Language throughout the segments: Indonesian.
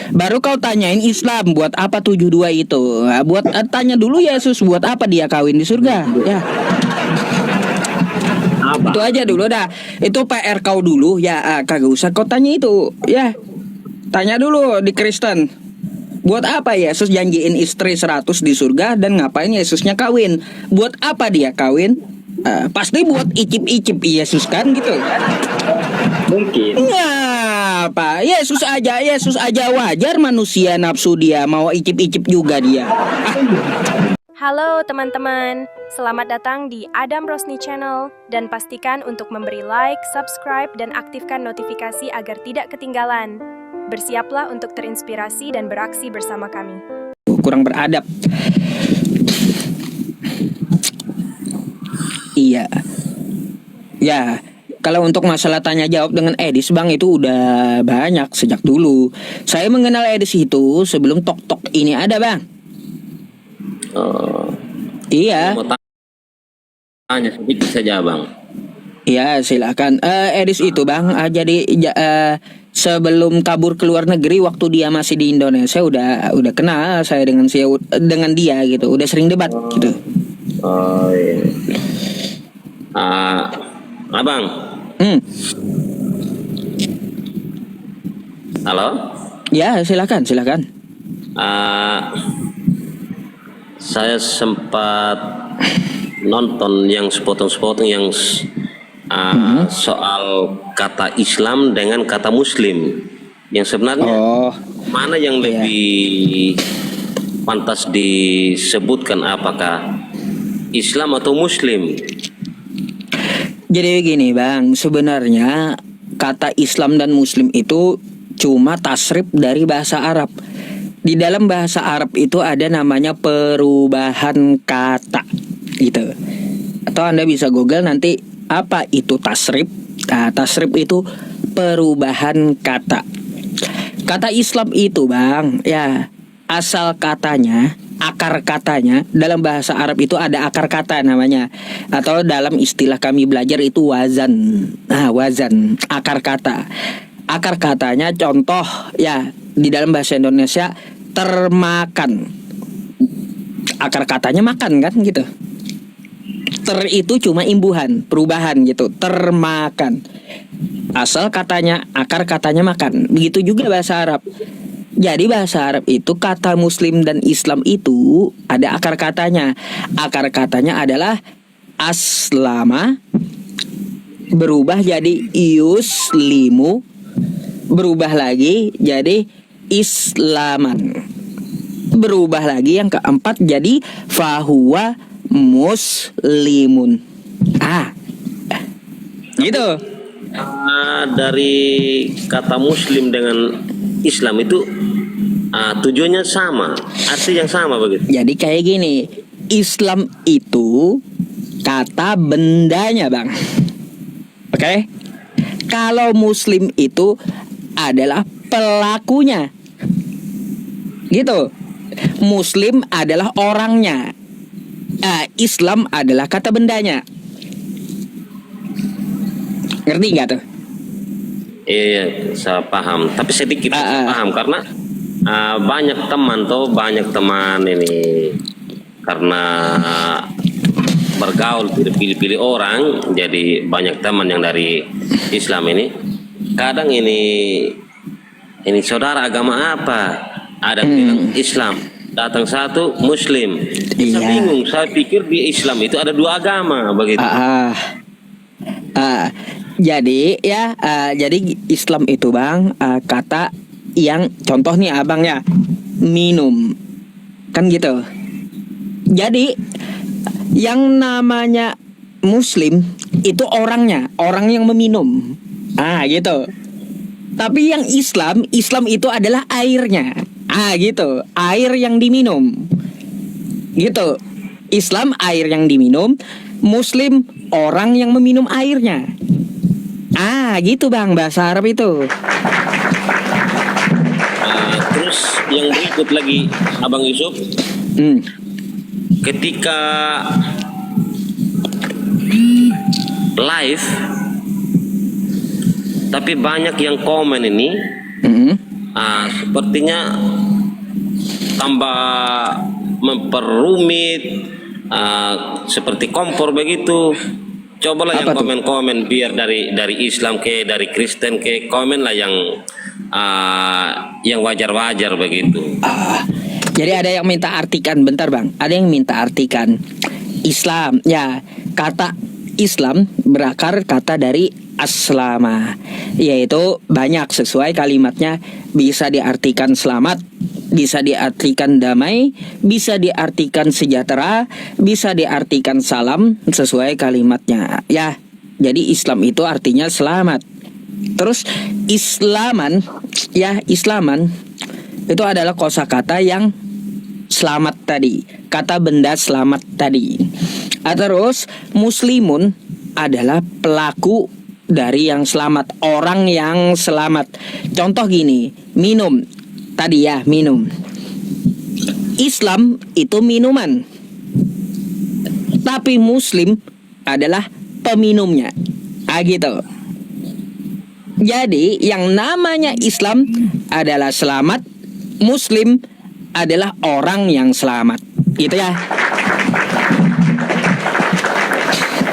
Baru kau tanyain Islam buat apa 72 itu. Nah, buat tanya dulu Yesus buat apa dia kawin di surga. Ya. Apa? Itu aja dulu dah. Itu PR kau dulu ya. Kagak usah kau tanya itu. Ya. Tanya dulu di Kristen. Buat apa Yesus janjiin istri 100 di surga dan ngapain Yesusnya kawin? Buat apa dia kawin? Pasti buat icip-icip Yesus kan gitu. Mungkin. Ngapa? Yesus aja wajar manusia nafsu dia mau icip-icip juga dia. Halo teman-teman, selamat datang di Adam Rosni Channel dan pastikan untuk memberi like, subscribe, dan aktifkan notifikasi agar tidak ketinggalan. Bersiaplah untuk terinspirasi dan beraksi bersama kami. Kurang beradab. Iya. Ya, kalau untuk masalah tanya jawab dengan Edis Bang itu udah banyak sejak dulu. Saya mengenal Edis itu sebelum Tok ini ada Bang. Iya. Mau tanya sedikit saja Bang. Iya silakan. Edis itu Bang, sebelum kabur ke luar negeri waktu dia masih di Indonesia udah kenal saya dengan dia gitu, udah sering debat gitu. Oh iya. Abang. Halo. Ya silakan. Saya sempat nonton yang sepotong-sepotong yang soal kata Islam dengan kata Muslim, yang sebenarnya mana yang lebih pantas disebutkan, apakah Islam atau Muslim? Jadi begini Bang, sebenarnya kata Islam dan Muslim itu cuma tasrif dari bahasa Arab. Di dalam bahasa Arab itu ada namanya perubahan kata gitu. Atau Anda bisa Google nanti apa itu tasrif. Nah, tasrif itu perubahan kata. Kata Islam itu Bang, ya asal katanya, akar katanya dalam bahasa Arab itu ada akar kata namanya, atau dalam istilah kami belajar itu wazan. Nah, wazan, akar kata. Akar katanya contoh ya di dalam bahasa Indonesia termakan. Akar katanya makan kan gitu. Ter itu cuma imbuhan, perubahan gitu, termakan. Asal katanya, akar katanya makan. Begitu juga bahasa Arab. Jadi bahasa Arab itu kata Muslim dan Islam itu ada akar katanya. Akar katanya adalah aslama, berubah jadi yuslimu, berubah lagi jadi islaman, berubah lagi yang keempat jadi fahuwa muslimun. Gitu. Dari kata Muslim dengan Islam itu tujuannya sama, arti yang sama begitu. Jadi kayak gini, Islam itu kata bendanya Bang. Oke? Kalau Muslim itu adalah pelakunya. Gitu. Muslim adalah orangnya. Islam adalah kata bendanya. Ngerti nggak tuh? Iya, saya paham. Tapi sedikit saya paham karena banyak teman ini karena bergaul pilih-pilih orang, jadi banyak teman yang dari Islam ini. Kadang ini saudara agama apa? Ada bilang Islam, datang satu Muslim. Saya bingung, saya pikir di Islam itu ada dua agama begitu. Jadi Islam itu Bang, kata yang contoh nih Abang ya, minum kan gitu. Jadi yang namanya Muslim itu orangnya, orang yang meminum. Gitu. Tapi yang Islam itu adalah airnya. Gitu, air yang diminum. Gitu. Islam air yang diminum, Muslim orang yang meminum airnya. Gitu Bang bahasa Arab itu. Terus yang berikut lagi Abang Yusuf, ketika live tapi banyak yang komen ini sepertinya tambah memperumit, seperti kompor begitu. Cobalah yang Apa tuh? komen-komen, biar dari Islam ke dari Kristen ke, komen lah yang wajar-wajar begitu. Jadi ada yang minta artikan, bentar bang, ada yang minta artikan Islam. Ya, kata Islam berakar kata dari aslama, yaitu banyak sesuai kalimatnya, bisa diartikan selamat, bisa diartikan damai, bisa diartikan sejahtera, bisa diartikan salam sesuai kalimatnya. Ya, jadi Islam itu artinya selamat. Terus Islaman, ya Islaman itu adalah kosakata yang selamat tadi, kata benda selamat tadi. Terus muslimun adalah pelaku dari yang selamat, orang yang selamat. Contoh gini, minum tadi ya, minum. Islam itu minuman, tapi muslim adalah peminumnya. Gitu. Jadi yang namanya Islam adalah selamat, muslim adalah orang yang selamat. Gitu ya.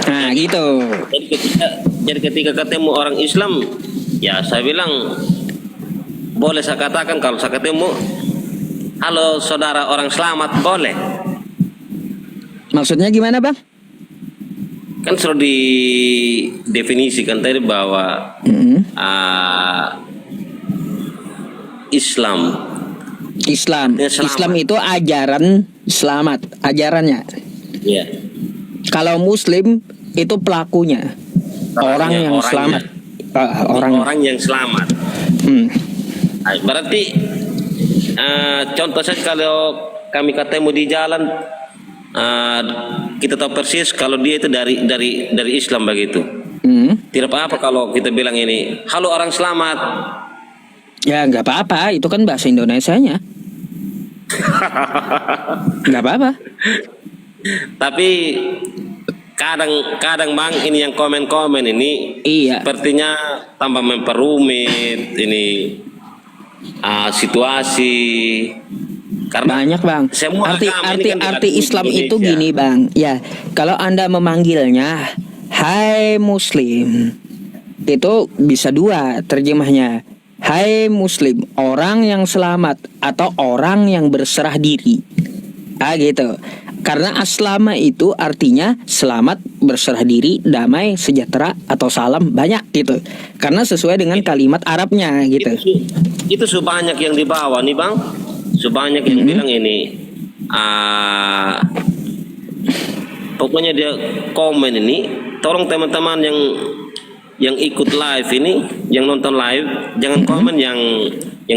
Nah, gitu. Jadi ketika ketemu orang Islam, ya saya bilang, boleh saya katakan kalau saya ketemu, halo saudara orang selamat, boleh. Maksudnya gimana, Bang? Kan sudah didefinisikan tadi bahwa Islam Ya, selamat. Islam itu ajaran selamat, ajarannya. ya, Kalau muslim itu pelakunya, orang yang selamat. orang yang selamat. Hmm. Nah, berarti contoh saja kalau kami ketemu di jalan, kita tahu persis kalau dia itu dari Islam begitu. Tidak apa-apa kalau kita bilang ini, halo orang selamat. Ya nggak apa-apa, itu kan bahasa Indonesianya. Nggak apa-apa. Tapi kadang bang, ini yang komen-komen ini, Iya. sepertinya tambah memperumit ini situasi. Karena Banyak bang. semua agama ini kan Arti ada di Islam itu Indonesia. gini bang. Ya, kalau Anda memanggilnya Hai Muslim, itu bisa dua terjemahnya. Hai Muslim, orang yang selamat atau orang yang berserah diri. Gitu. Karena aslama itu artinya selamat, berserah diri, damai, sejahtera atau salam, banyak gitu. Karena sesuai dengan kalimat Arabnya gitu. Itu sebanyak yang dibawa nih bang, sebanyak yang bilang ini, pokoknya dia komen ini, tolong teman-teman yang ikut live ini, yang nonton live, jangan komen yang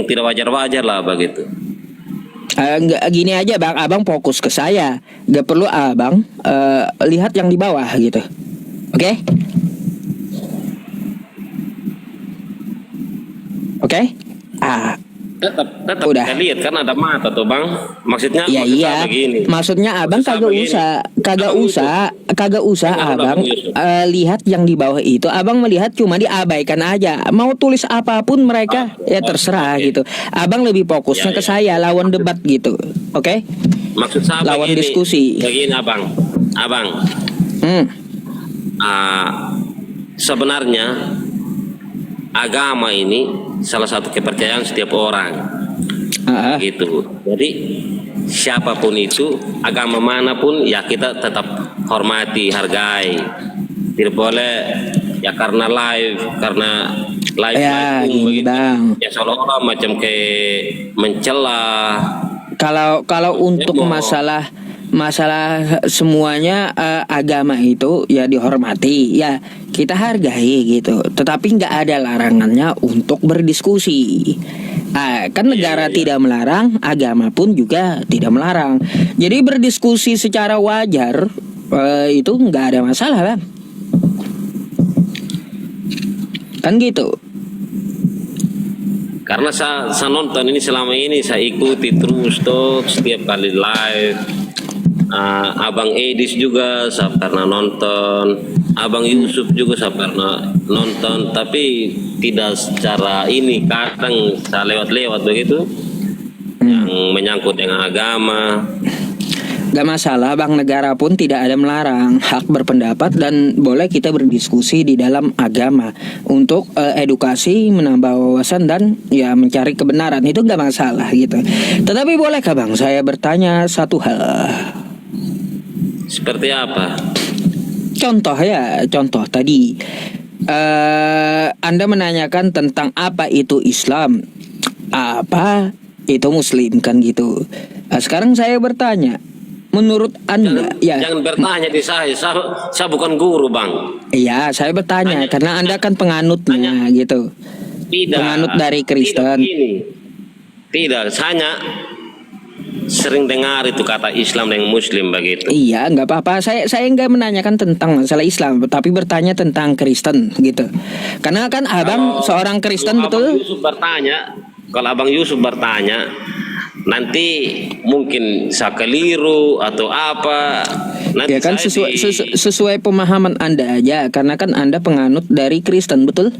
tidak wajar-wajar lah begitu. Nggak gini aja bang, abang fokus ke saya, nggak perlu abang lihat yang di bawah gitu, oke? Oke? Tetap Udah. kita lihat kan ada mata tuh bang, maksudnya Iya maksud iya. saya begini. Maksudnya abang Maksud saya kagak begini. usah, kagak usah Kenapa, abang Bang Yusuf? lihat yang di bawah itu. Abang melihat cuma diabaikan aja. Mau tulis apapun mereka ya terserah oke. gitu. Abang lebih fokusnya Ya, ke ya. saya lawan debat gitu. Oke? Maksud saya Lawan begini, diskusi. begini abang, Hmm. Sebenarnya agama ini salah satu kepercayaan setiap orang. Ah, ah. Gitu. Jadi siapapun itu, agama manapun, ya kita tetap hormati, hargai. Tidak boleh ya karena live Ya, pun gini, begitu. Bang. Ya seolah-olah macam kayak mencela. Kalau untuk masalah semuanya agama itu ya dihormati, ya kita hargai gitu. Tetapi nggak ada larangannya untuk berdiskusi. Kan negara tidak melarang, agama pun juga tidak melarang. Jadi berdiskusi secara wajar itu nggak ada masalah bang. Kan gitu. Karena saya nonton ini selama ini, saya ikuti terus tuh setiap kali live. Abang Edis juga saya pernah nonton, Abang Yusuf juga saya pernah nonton. Tapi tidak secara ini, kadang saya lewat-lewat begitu yang menyangkut dengan agama. Gak masalah bang, negara pun tidak ada melarang hak berpendapat dan boleh kita berdiskusi di dalam agama untuk edukasi, menambah wawasan dan ya mencari kebenaran, itu gak masalah gitu. Tetapi bolehkah bang saya bertanya satu hal? Seperti apa? Contoh tadi Anda menanyakan tentang apa itu Islam, apa itu Muslim kan gitu. Sekarang saya bertanya, menurut Anda Jangan bertanya di saya bukan guru bang. Iya, saya bertanya karena Anda kan penganutnya gitu. Tidak. Penganut dari Kristen. Tidak, hanya sering dengar itu kata Islam dan Muslim begitu. Iya, nggak apa-apa. Saya nggak menanyakan tentang masalah Islam, tapi bertanya tentang Kristen gitu. Karena kan abang seorang Kristen, betul? Kalau Abang Yusuf bertanya, nanti mungkin saya keliru atau apa. Nanti Ya kan saya sesuai pemahaman Anda aja, karena kan Anda penganut dari Kristen, betul?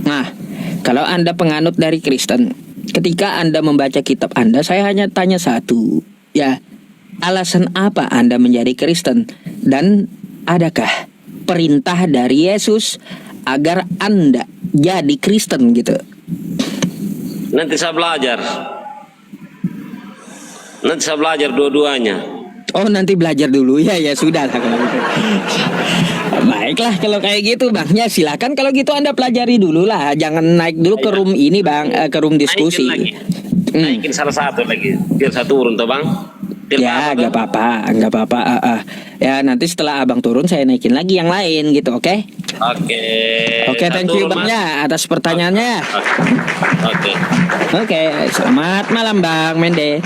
Nah, kalau Anda penganut dari Kristen, ketika Anda membaca kitab Anda, saya hanya tanya satu, ya, alasan apa Anda menjadi Kristen? Dan adakah perintah dari Yesus agar Anda jadi Kristen gitu? Nanti saya belajar. Dua-duanya. Oh, nanti belajar dulu ya, ya sudah lah kalau gitu. Baiklah kalau kayak gitu bang, ya silakan kalau gitu Anda pelajari dulu lah, jangan naik dulu ke room ini bang, ke room diskusi. Naikin salah satu lagi, biar saya turun tuh bang. Ya nggak apa-apa. Ya nanti setelah abang turun saya naikin lagi yang lain gitu, oke? Oke, thank you bang ya atas pertanyaannya. Oke, selamat malam bang Mende.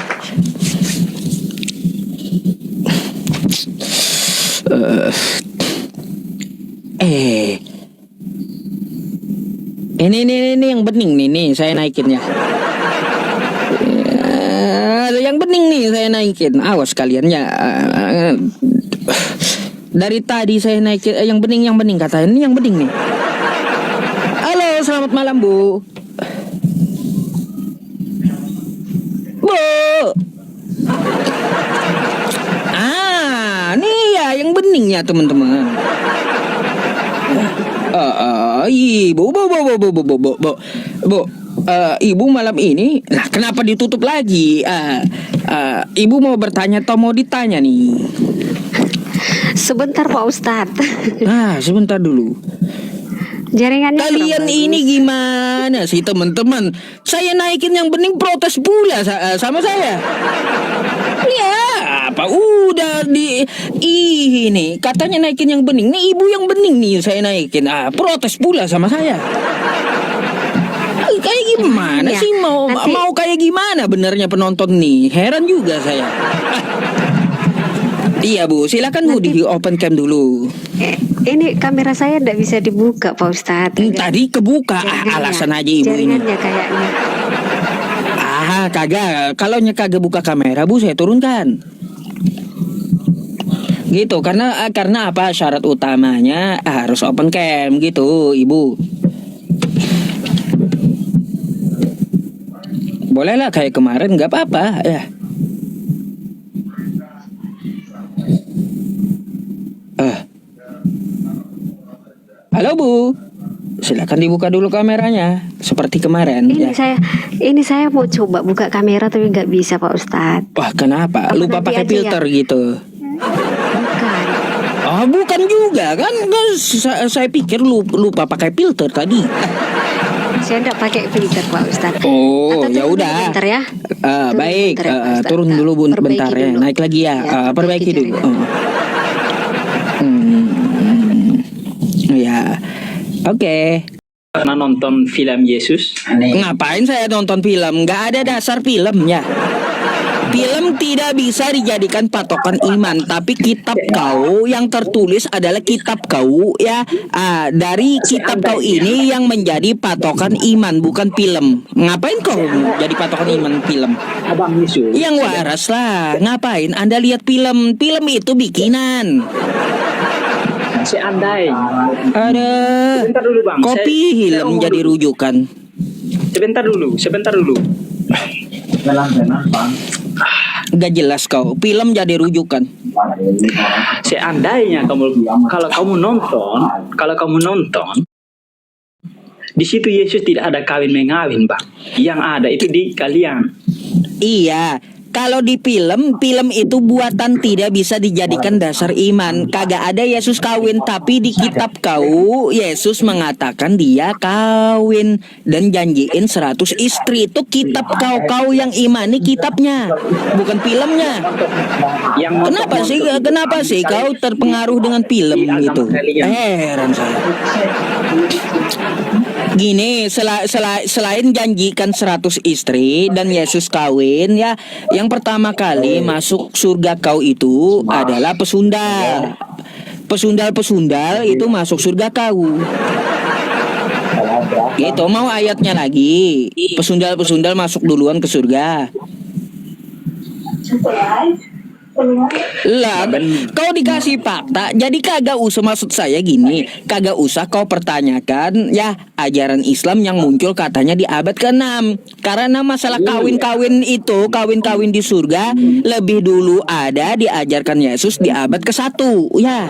Ini yang bening nih saya naikin ya. Yang bening nih saya naikin. Awas kalian ya. Dari tadi saya naikin yang bening katanya. Ini yang bening nih. Halo, selamat malam Bu. Bu. Nih ya yang bening ya teman-teman. Ibu, ibu malam ini, lah kenapa ditutup lagi? Ibu mau bertanya atau mau ditanya nih? Sebentar Pak Ustadz. Sebentar dulu. Jaringannya Kalian kurang ini bagus. gimana sih teman-teman? Saya naikin yang bening protes pula sama saya. Ya, apa udah ini katanya naikin yang bening. Nih ibu yang bening nih saya naikin. Protes pula sama saya. Kayak gimana Ya, sih mau nanti- kayak gimana benernya penonton nih? Heran juga saya. Iya Bu, silakan Bu di open cam dulu. Ini kamera saya tidak bisa dibuka Pak Ustadz. Tadi kebuka, Jaringannya- alasan aja ibu ini. Jaringannya kayaknya. Kagak. Kalau kagak buka kamera Bu, saya turunkan. Gitu, karena apa syarat utamanya harus open cam gitu, Ibu. Bolehlah kayak kemarin, nggak apa-apa ya. Halo Bu, silakan dibuka dulu kameranya seperti kemarin ya. Ini saya mau coba buka kamera tapi nggak bisa Pak Ustadz. Wah, kenapa? Apa Lupa nanti pakai aja filter gitu. Bukan. Bukan juga kan? Saya pikir lupa pakai filter tadi. Saya tidak pakai filter Pak Ustadz. Oh, Atau ya turun udah. dulu bentar ya. Turun Baik, bentar ya, Pak Ustadz. turun dulu Bun, Perbaiki bentar ya. dulu. Naik lagi ya. Ya, Perbaiki dulu. jaringan. Ya. Oke. Pernah nonton film Yesus? Ngapain saya nonton film? Nggak ada dasar filmnya. Film tidak bisa dijadikan patokan iman, tapi kitab kau yang tertulis adalah kitab kau ya. Dari kitab kau ini yang menjadi patokan iman, bukan film. Ngapain kau jadi patokan iman film? Abang Yesus. Yang waras lah. Ngapain Anda lihat film? Film itu bikinan. Seandainya. Ada. Sebentar dulu bang. Kopi Saya film ngomong jadi dulu. rujukan. Sebentar dulu. Gak jelas kau. Film jadi rujukan. Seandainya kalau kamu nonton, di situ Yesus tidak ada kawin mengawin bang. Yang ada itu di kalian. Iya. Kalau di film itu buatan tidak bisa dijadikan dasar iman. Kagak ada Yesus kawin, tapi di kitab kau Yesus mengatakan dia kawin dan janjiin 100 istri. Itu kitab kau yang imani kitabnya, bukan filmnya. Yang Kenapa sih kau terpengaruh dengan film gitu? Heran saya. Gini, selain janjikan 100 istri dan Yesus kawin ya, yang pertama kali masuk surga kau itu adalah pesundal. Pesundal itu masuk surga kau. Itu mau ayatnya lagi. Pesundal masuk duluan ke surga. Lah, kau dikasih fakta, jadi kagak usah, maksud saya gini, kagak usah kau pertanyakan ya ajaran Islam yang muncul katanya di abad ke-6. Karena masalah kawin-kawin di surga lebih dulu ada diajarkan Yesus di abad ke-1 ya.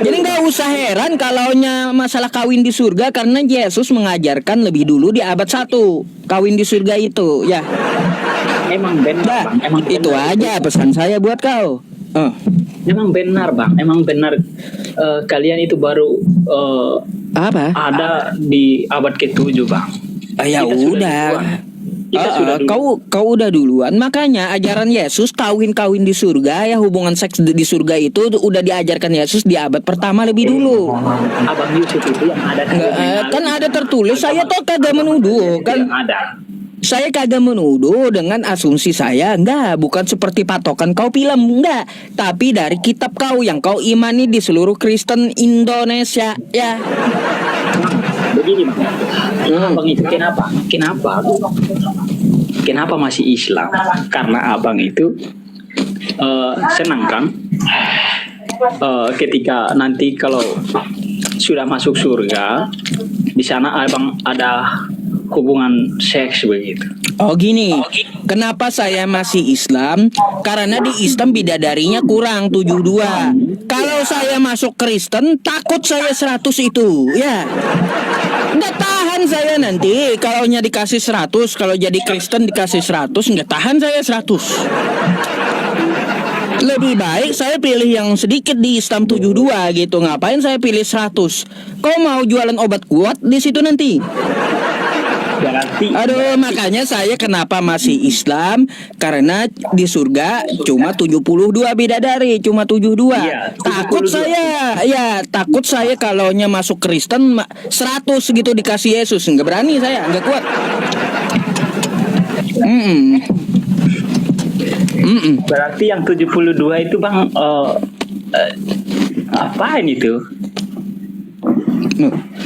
Jadi nggak usah heran kalaunya masalah kawin di surga, karena Yesus mengajarkan lebih dulu di abad 1 kawin di surga itu ya. Emang benar bang. Emang Itu benar. aja pesan saya buat kau. Emang benar bang. Emang benar. Kalian itu baru Apa? ada di abad ke-7 bang. Ya Kita sudah udah. duluan. Kita sudah duluan. Kau udah duluan. Makanya ajaran Yesus kawin-kawin di surga ya, hubungan seks di surga itu udah diajarkan Yesus di abad pertama lebih dulu. Abang Yusuf itu yang ada. Kan ada tertulis. Saya tuh kagak menuduh kan. Yang ada. Saya kagak menuduh dengan asumsi saya, enggak, bukan seperti patokan kau film, enggak, tapi dari kitab kau yang kau imani di seluruh Kristen Indonesia, ya. Begini bang. Abang itu kenapa masih Islam? Karena abang itu senang kan ketika nanti kalau sudah masuk surga, di sana abang ada hubungan seks begitu. Oh gini, kenapa saya masih Islam? Karena di Islam bidadarinya kurang 72. Kalau saya masuk Kristen, takut saya 100 itu, ya. Nggak tahan saya nanti. Kalaunya dikasih 100, kalau jadi Kristen dikasih 100, nggak tahan saya 100. Lebih baik saya pilih yang sedikit di Islam 72 gitu. Ngapain saya pilih 100? Kau mau jualan obat kuat di situ nanti? Aduh, makanya saya kenapa masih Islam, karena di surga cuma 72 bidadari, cuma 72. Iya, 72. Takut saya kalaunya masuk Kristen 100 gitu dikasih Yesus, nggak berani saya, nggak kuat. Berarti yang 72 itu bang apaan itu?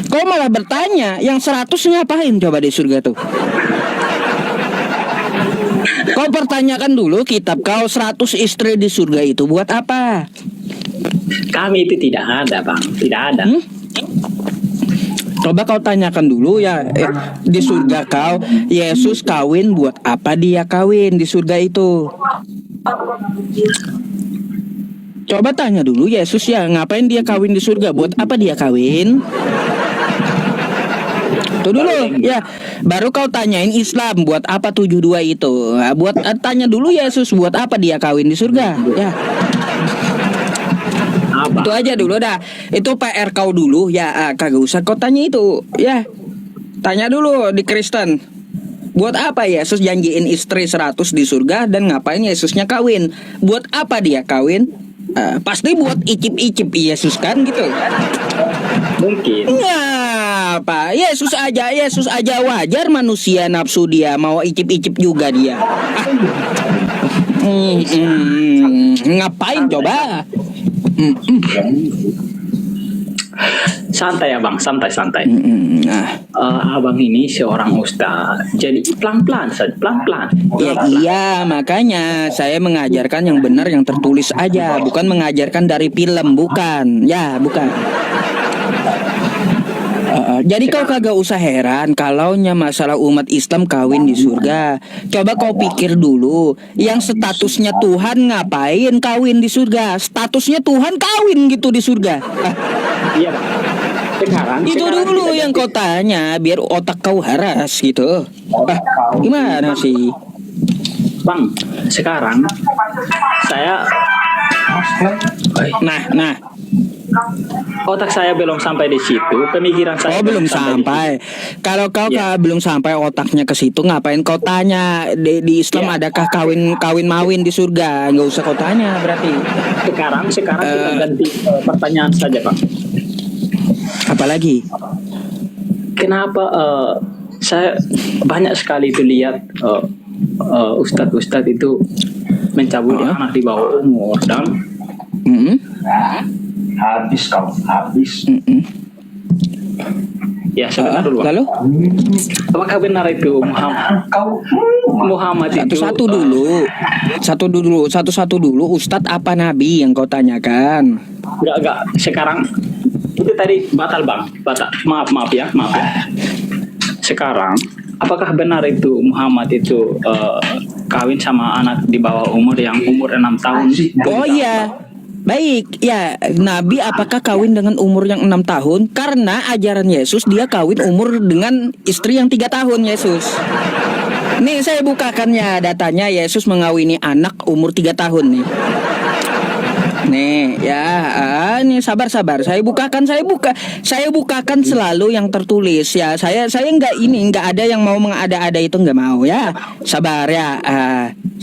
Kau malah bertanya, yang 100 ngapain coba di surga tuh? Kau pertanyakan dulu kitab kau, 100 istri di surga itu buat apa? Kami itu tidak ada bang, tidak ada. Coba kau tanyakan dulu ya, di surga kau, Yesus kawin buat apa dia kawin di surga itu? Coba tanya dulu Yesus ya, ngapain dia kawin di surga? Buat apa dia kawin? Tuh dulu ya, baru kau tanyain Islam buat apa 72 itu. Buat tanya dulu Yesus buat apa dia kawin di surga ya. Apa? Itu aja dulu dah. Itu PR kau dulu ya, kagak usah kau tanya itu ya. Tanya dulu di Kristen. Buat apa Yesus janjiin istri 100 di surga dan ngapain Yesusnya kawin? Buat apa dia kawin? Pasti buat icip-icip Yesus kan gitu. Mungkin. Ngapa? Yesus aja wajar manusia nafsu dia mau icip-icip juga dia. Ngapain coba? Santai abang, santai. Nah, Abang ini seorang ustaz, jadi pelan-pelan saja, pelan-pelan. ya iya, makanya saya mengajarkan yang benar yang tertulis aja, bukan mengajarkan dari film, bukan. Ya, bukan. Jadi kau kagak usah heran kalaunya masalah umat Islam kawin di surga. Coba kau pikir dulu, yang statusnya Tuhan ngapain kawin di surga? Statusnya Tuhan kawin gitu di surga. Iya bang. Itu dulu yang kau tanya, biar otak kau haras gitu. Gimana sih? Bang, sekarang saya Nah, otak saya belum sampai di situ, pemikiran saya belum di sampai. Kalau kau Ya. belum sampai otaknya ke situ, ngapain kau tanya di Islam Ya. adakah kawin mawin di surga? Nggak usah kau tanya berarti. situ. Sekarang kita ganti pertanyaan saja bang. Apalagi? Kenapa saya banyak sekali itu lihat ustadz itu mencabut anak di bawah umur dan Mm-mm. Habis kau, habis. Mm-mm. ya sebentar dulu bang. Lalu Apakah benar itu Muhammad itu satu-satu dulu Ustadz apa Nabi yang kau tanyakan? enggak sekarang itu tadi batal bang, maaf ya. Sekarang apakah benar itu Muhammad itu kawin sama anak di bawah umur yang umur 6 tahun? Oh iya. Baik, ya Nabi apakah kawin dengan umur yang 6 tahun? Karena ajaran Yesus dia kawin umur dengan istri yang 3 tahun Yesus. Nih saya bukakan ya datanya, Yesus mengawini anak umur 3 tahun nih. Nih ya, nih sabar. Saya bukakan selalu yang tertulis ya. Saya nggak ada yang mau mengada-ada itu, nggak mau ya. Sabar ya,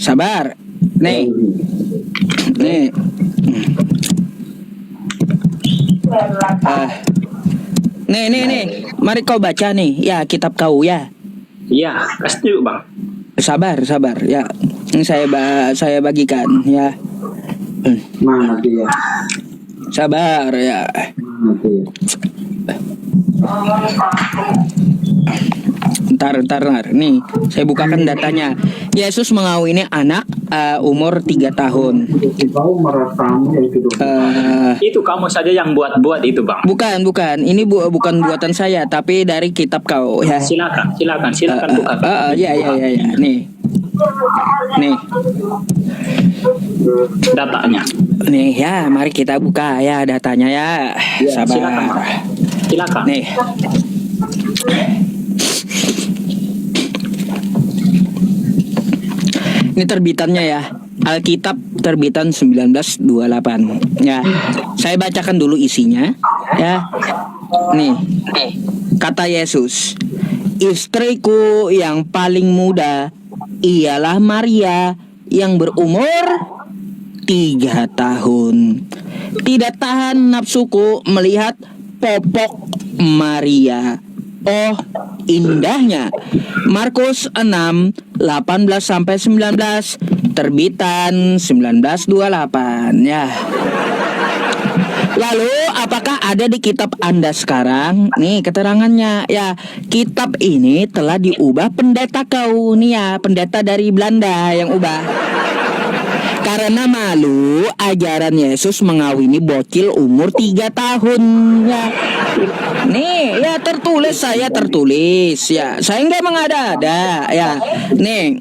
sabar. Nih. Nih. Mari kau baca nih, ya kitab kau ya. Iya, kasih dulu bang. Sabar ya. Ini saya bagikan ya. Mana dia? Sabar ya. Mana dia? Ntar. Nih, saya bukakan datanya. Yesus mengawini anak umur 3 tahun. Kau meratamu itu dong. Itu kamu saja yang buat itu bang. Bukan. Ini bukan buatan saya, tapi dari kitab kau ya. Silakan buka. Ya. Nih. Datanya. Nih ya, mari kita buka ya datanya ya. Sabar. Silakan bang. Silakan. Nih. Ini terbitannya ya. Alkitab terbitan 1928. Ya. Saya bacakan dulu isinya ya. Nih. Kata Yesus, "Istriku yang paling muda ialah Maria yang berumur 3 tahun. Tidak tahan nafsuku melihat popok Maria. Oh, indahnya." Markus 6:18-19, terbitan 1928 ya. Lalu apakah ada di kitab Anda sekarang? Nih keterangannya ya. Kitab ini telah diubah pendeta kau nih ya, pendeta dari Belanda yang ubah. Karena malu ajaran Yesus mengawini bocil umur 3 tahun ya. Nih ya tertulis ya. Saya nggak mengada-ada ya. Nih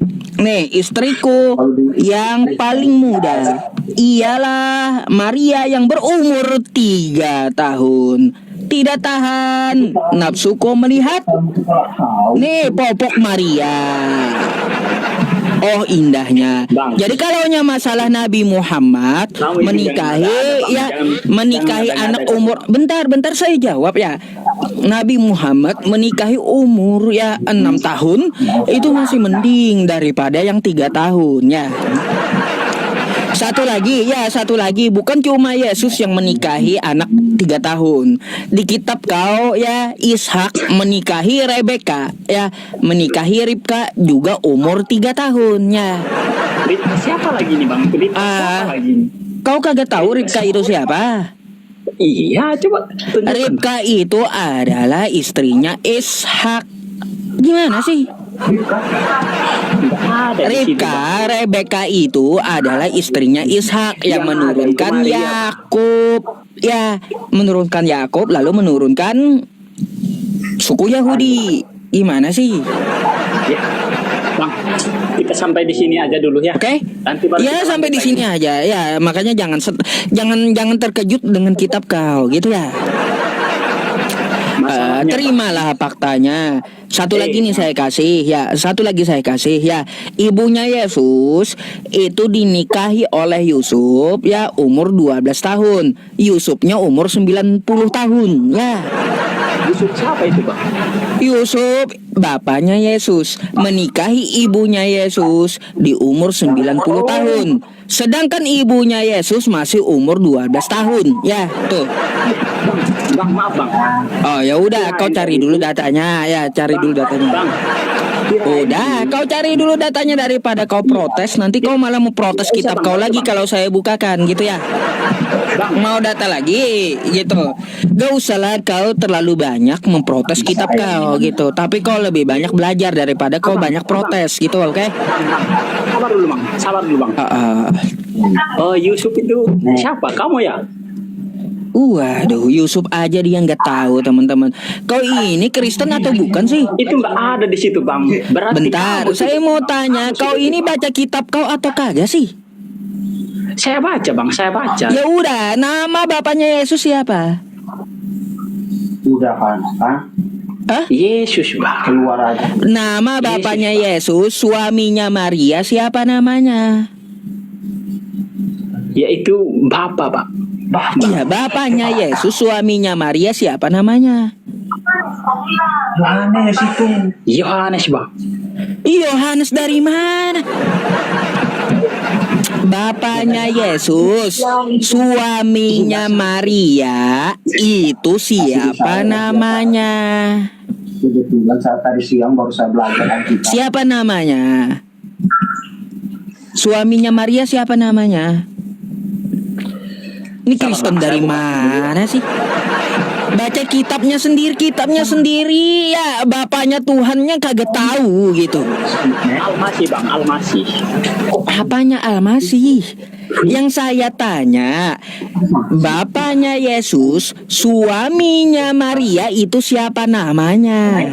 istriku yang paling muda ialah Maria yang berumur 3 tahun. Tidak tahan nafsuku melihat nih popok Maria. Oh indahnya. Bang. Jadi kalaunya masalah Nabi Muhammad Kamu itu menikahi jangan anak ada-ada. umur bentar saya jawab ya. Nabi Muhammad menikahi umur ya 6 tahun itu masih mending daripada yang 3 tahun ya. Satu lagi bukan cuma Yesus yang menikahi anak 3 tahun. Di kitab kau ya Ishak menikahi Rebeka ya, menikahi Ribka juga umur 3 tahun ya. Ribka siapa lagi nih bang? Ribka siapa lagi nih? Kau kagak tahu Ribka itu siapa? Iya, coba tunjukkan. Ribka itu adalah istrinya Ishak. Gimana sih? Nggak ada di sini, Bang. Rebeka itu adalah istrinya Ishak yang menurunkan Yakub. Ya, menurunkan Yakub lalu menurunkan suku Yahudi. Gimana sih? Ya, Bang, kita sampai di sini aja dulu ya. Oke? Nanti baru Ya, kita sampai lanjut di lagi. sini aja. Ya, makanya jangan terkejut dengan kitab kau, gitu ya. Masalahnya, Terimalah faktanya. Satu lagi nih saya kasih ya, ibunya Yesus itu dinikahi oleh Yusuf ya umur 12 tahun. Yusufnya umur 90 tahun ya. Yusuf siapa itu, Bang? Yusuf bapaknya Yesus menikahi ibunya Yesus di umur 90 tahun. Sedangkan ibunya Yesus masih umur 12 tahun. Ya, tuh. Bang, maaf, Bang. Oh, ya udah kau cari dulu datanya. Ya, cari dulu datanya. Bang, Udah, kau cari dulu datanya daripada kau protes. Nanti kau malah mau protes kitab kau lagi kalau saya bukakan gitu ya. Mau data lagi gitu. Gak usahlah kau terlalu banyak memprotes kitab kau gitu. Tapi kau lebih banyak belajar daripada kau banyak protes gitu, oke? sabar dulu, Bang. Sabar dulu, Bang. Oh, Yusuf itu siapa? Kamu ya? Waduh, Yusuf aja dia nggak tahu teman-teman. Kau ini Kristen atau bukan sih? Itu nggak ada di situ, Bang. Berarti Bentar, kamu saya mau tanya, kau ini baca kitab kau atau kagak sih? Saya baca, Bang. Saya baca. Ya udah, nama bapaknya Yesus siapa? Udah kan? Hah? Yesus, Bang. Keluar aja. Nama bapaknya Yesus, suaminya Maria siapa namanya? Yaitu Bapak, Bang. Iya, bapaknya Yesus, suaminya Maria siapa namanya? Yohanes itu. Yohanes, Bang. Yohanes dari mana? Bapaknya Yesus, suaminya Maria, itu siapa namanya? Kebetulan saat tadi siang baru saya belajar Alkitab. Siapa namanya? Suaminya Maria siapa namanya? Ini Kristen dari mana sih? Baca kitabnya sendiri ya, bapaknya Tuhannya kagak tahu gitu. Almasih, Bang. Almasih. Apanya Almasih? Yang saya tanya, bapaknya Yesus, suaminya Maria itu siapa namanya?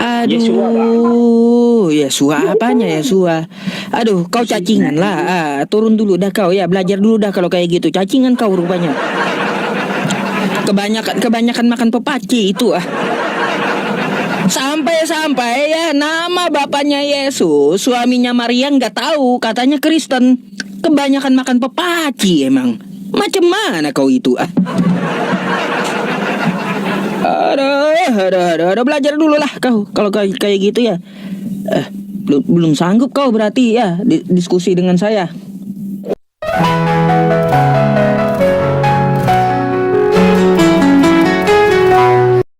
Aduh, Yesua apanya Yesua? Aduh, kau cacingan lah. Turun dulu dah kau ya, belajar dulu dah kalau kayak gitu. Cacingan kau rupanya. Kebanyakan makan pepaci itu ah. Sampai ya nama bapaknya Yesus, suaminya Maria nggak tahu, katanya Kristen. Kebanyakan makan pepaci emang. Macam mana kau itu ah? Aduh, belajar dulu lah kau kalau kayak gitu ya. Belum sanggup kau berarti ya diskusi dengan saya.